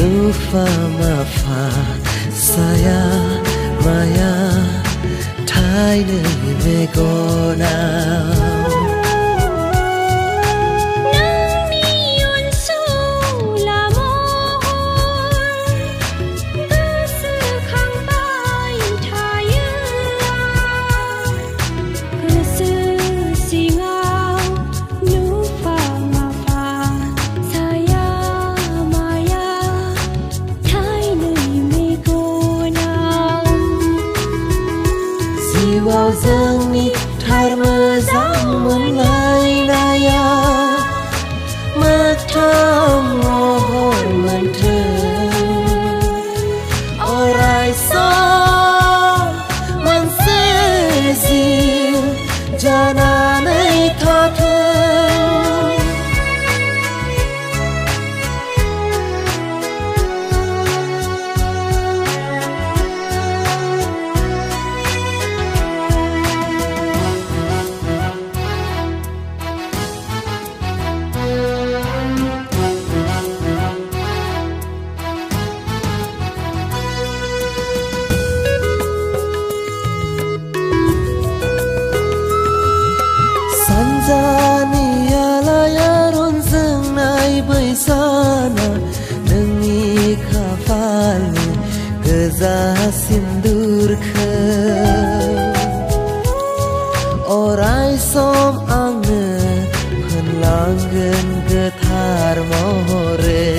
lupa mafa saya maya thai nơi về gona vào dương ni thar mơ giang muốn ngay naya mơ trong mồ hôi mơn thơ orai son man se ziu jana nei tha thơ Sanjani alayaron zeng nai bersana demi kafali geza sindur ke orai som angne penlanggen getar mohore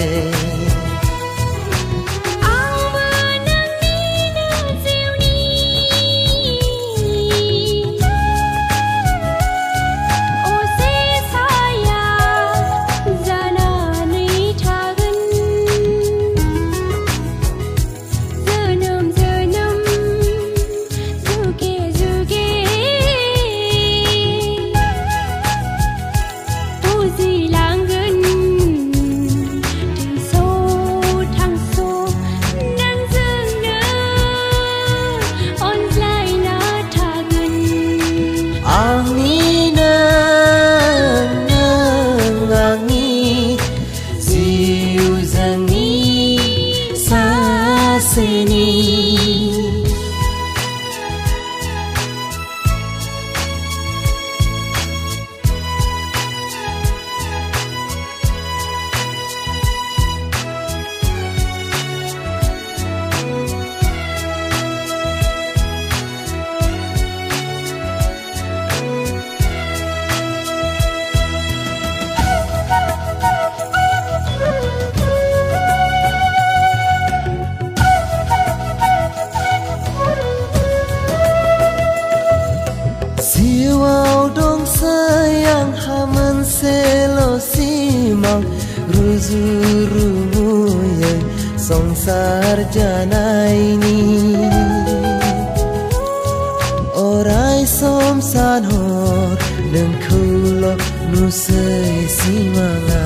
Siwau dong sayang hamen selo simang ruzu rumu yang songsar jana ini orai som san hor neng kulok nu sei simanga